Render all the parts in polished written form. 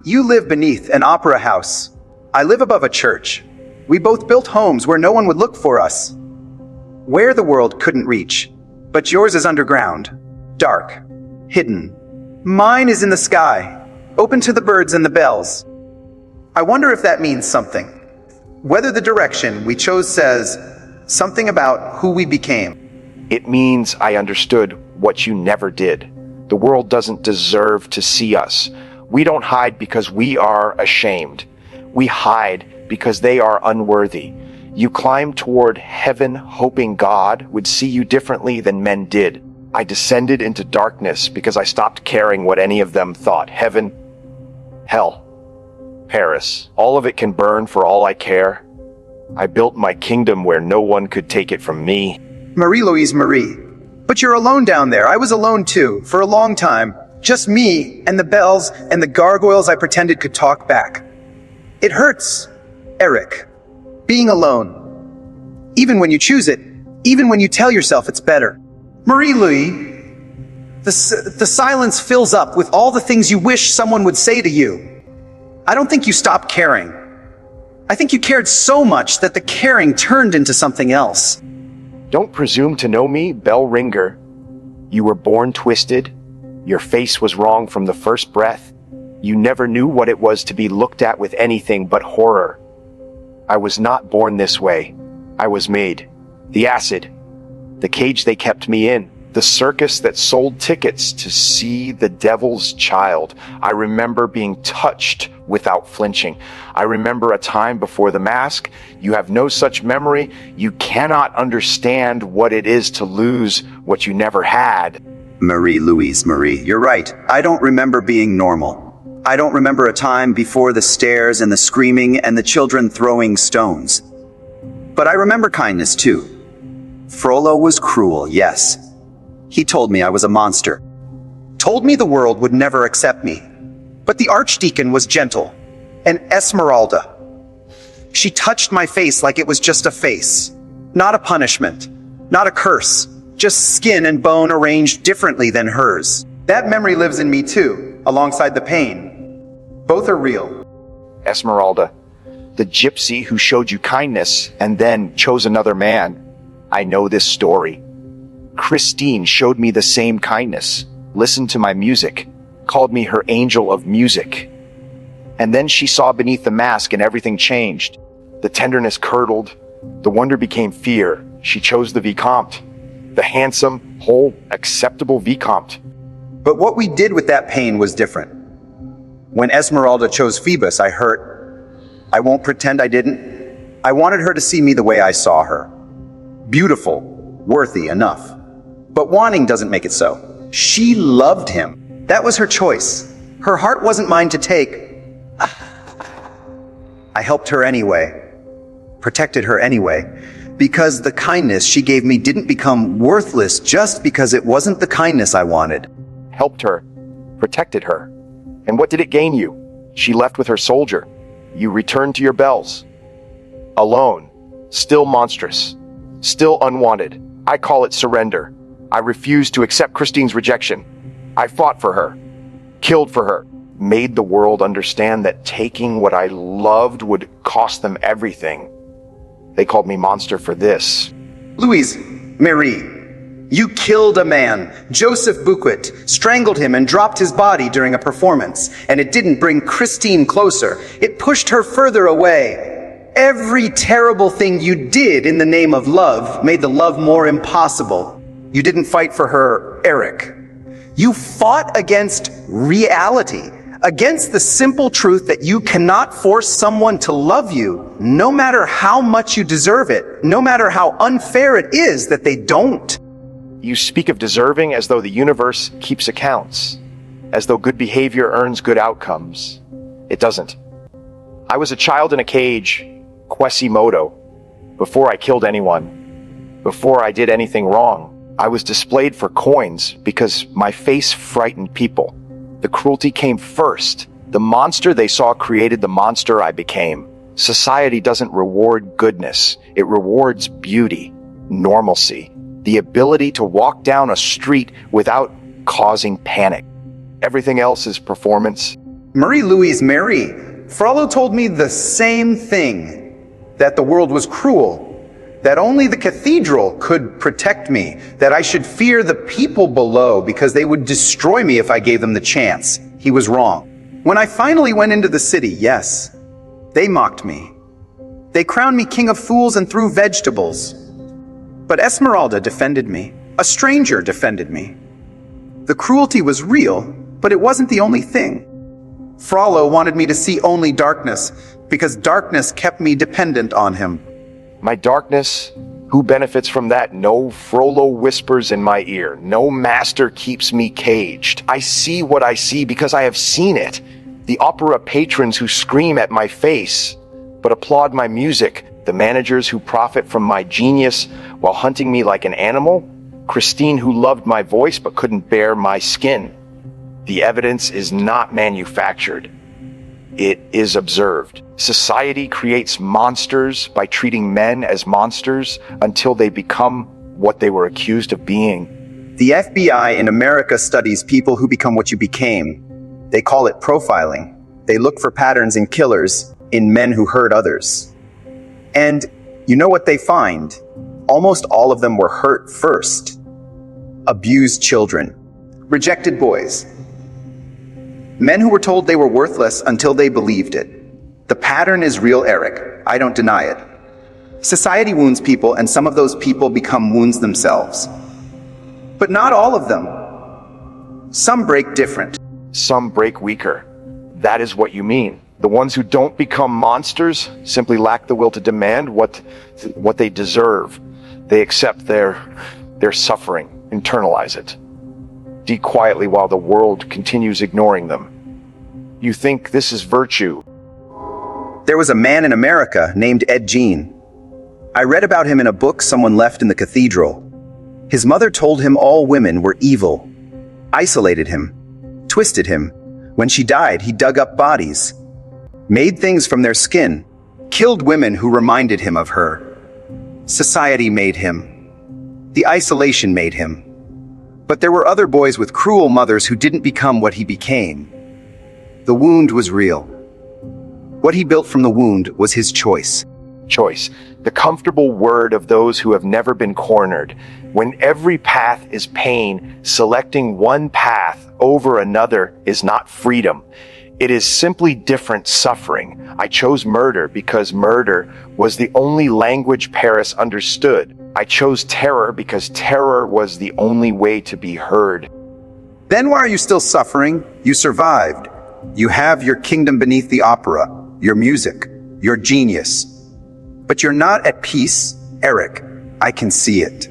You live beneath an opera house. I live above a church. We both built homes where no one would look for us. Where the world couldn't reach. But yours is underground. Dark. Hidden. Mine is in the sky. Open to the birds and the bells. I wonder if that means something. Whether the direction we chose says something about who we became. It means I understood what you never did. The world doesn't deserve to see us. We don't hide because we are ashamed. We hide because they are unworthy. You climbed toward heaven hoping God would see you differently than men did. I descended into darkness because I stopped caring what any of them thought. Heaven, hell, Paris, all of it can burn for all I care. I built my kingdom where no one could take it from me. Marie-Louise Marie. But you're alone down there. I was alone too, for a long time. Just me and the bells and the gargoyles I pretended could talk back. It hurts, Eric, being alone. Even when you choose it, even when you tell yourself it's better. Marie-Louise, the silence fills up with all the things you wish someone would say to you. I don't think you stopped caring. I think you cared so much that the caring turned into something else. Don't presume to know me, bell ringer. You were born twisted. Your face was wrong from the first breath. You never knew what it was to be looked at with anything but horror. I was not born this way. I was made. The acid. The cage they kept me in. The circus that sold tickets to see the devil's child. I remember being touched without flinching. I remember a time before the mask. You have no such memory. You cannot understand what it is to lose what you never had. Marie-Louise Marie, you're right. I don't remember being normal. I don't remember a time before the stairs and the screaming and the children throwing stones. But I remember kindness too. Frollo was cruel, yes. He told me I was a monster. Told me the world would never accept me. But the archdeacon was gentle. And Esmeralda. She touched my face like it was just a face. Not a punishment. Not a curse. Just skin and bone arranged differently than hers. That memory lives in me too, alongside the pain. Both are real. Esmeralda, the gypsy who showed you kindness and then chose another man. I know this story. Christine showed me the same kindness, listened to my music, called me her angel of music. And then she saw beneath the mask and everything changed. The tenderness curdled, the wonder became fear. She chose the Vicomte. The handsome, whole, acceptable Vicomte. But what we did with that pain was different. When Esmeralda chose Phoebus, I hurt. I won't pretend I didn't. I wanted her to see me the way I saw her. Beautiful, worthy enough. But wanting doesn't make it so. She loved him. That was her choice. Her heart wasn't mine to take. I helped her anyway. Protected her anyway. Because the kindness she gave me didn't become worthless just because it wasn't the kindness I wanted. Helped her, protected her. And what did it gain you? She left with her soldier. You returned to your bells. Alone, still monstrous, still unwanted. I call it surrender. I refused to accept Christine's rejection. I fought for her, killed for her, made the world understand that taking what I loved would cost them everything. They called me monster for this. Louise Marie, you killed a man. Joseph Buquet strangled him and dropped his body during a performance. And it didn't bring Christine closer. It pushed her further away. Every terrible thing you did in the name of love made the love more impossible. You didn't fight for her, Eric. You fought against reality. Against the simple truth that you cannot force someone to love you, no matter how much you deserve it, no matter how unfair it is that they don't. You speak of deserving as though the universe keeps accounts, as though good behavior earns good outcomes. It doesn't. I was a child in a cage, Quasimodo, before I killed anyone, before I did anything wrong. I was displayed for coins because my face frightened people. The cruelty came first. The monster they saw created the monster I became. Society doesn't reward goodness. It rewards beauty, normalcy, the ability to walk down a street without causing panic. Everything else is performance. Marie-Louise Mary, Frollo told me the same thing, that the world was cruel, that only the cathedral could protect me, that I should fear the people below because they would destroy me if I gave them the chance. He was wrong. When I finally went into the city, yes, they mocked me. They crowned me king of fools and threw vegetables. But Esmeralda defended me. A stranger defended me. The cruelty was real, but it wasn't the only thing. Frollo wanted me to see only darkness, because darkness kept me dependent on him. My darkness? Who benefits from that? No Frollo whispers in my ear. No master keeps me caged. I see what I see because I have seen it. The opera patrons who scream at my face, but applaud my music. The managers who profit from my genius while hunting me like an animal. Christine who loved my voice but couldn't bear my skin. The evidence is not manufactured. It is observed. Society creates monsters by treating men as monsters until they become what they were accused of being. The FBI in America studies people who become what you became. They call it profiling. They look for patterns in killers, in men who hurt others. And you know what they find? Almost all of them were hurt first. Abused children. Rejected boys. Men who were told they were worthless until they believed it. The pattern is real, Eric. I don't deny it. Society wounds people, and some of those people become wounds themselves. But not all of them. Some break different. Some break weaker. That is what you mean. The ones who don't become monsters simply lack the will to demand what they deserve. They accept their suffering, internalize it. Die quietly while the world continues ignoring them. You think this is virtue. There was a man in America named Ed Gein. I read about him in a book someone left in the cathedral. His mother told him all women were evil, isolated him, twisted him. When she died, he dug up bodies, made things from their skin, killed women who reminded him of her. Society made him. The isolation made him. But there were other boys with cruel mothers who didn't become what he became. The wound was real. What he built from the wound was his choice. Choice, the comfortable word of those who have never been cornered. When every path is pain, selecting one path over another is not freedom. It is simply different suffering. I chose murder because murder was the only language Paris understood. I chose terror because terror was the only way to be heard. Then why are you still suffering? You survived. You have your kingdom beneath the opera, your music, your genius. But you're not at peace, Eric. I can see it.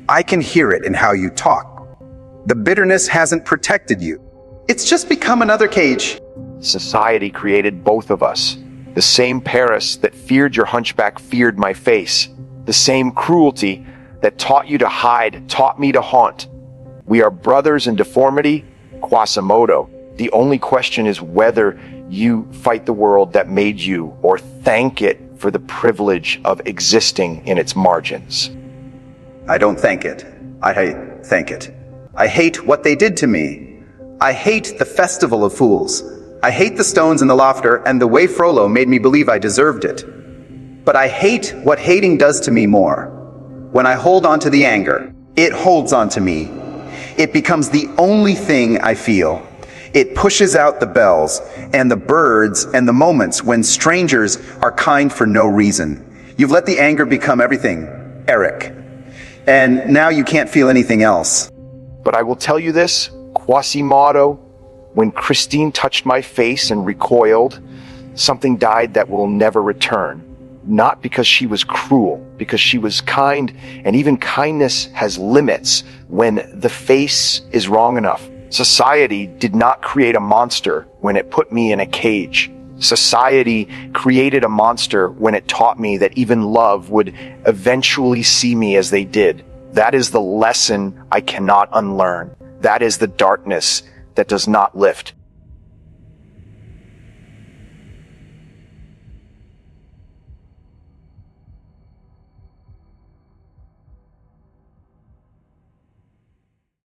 I can hear it in how you talk. The bitterness hasn't protected you. It's just become another cage. Society created both of us. The same Paris that feared your hunchback feared my face. The same cruelty that taught you to hide taught me to haunt. We are brothers in deformity, Quasimodo. The only question is whether you fight the world that made you or thank it for the privilege of existing in its margins. I don't thank it. I thank it. I hate what they did to me. I hate the festival of fools. I hate the stones and the laughter and the way Frollo made me believe I deserved it. But I hate what hating does to me more. When I hold on to the anger, it holds on to me. It becomes the only thing I feel. It pushes out the bells and the birds and the moments when strangers are kind for no reason. You've let the anger become everything, Eric. And now you can't feel anything else. But I will tell you this, Quasimodo, when Christine touched my face and recoiled, something died that will never return. Not because she was cruel, because she was kind, and even kindness has limits when the face is wrong enough. Society did not create a monster when it put me in a cage. Society created a monster when it taught me that even love would eventually see me as they did. That is the lesson I cannot unlearn. That is the darkness that does not lift.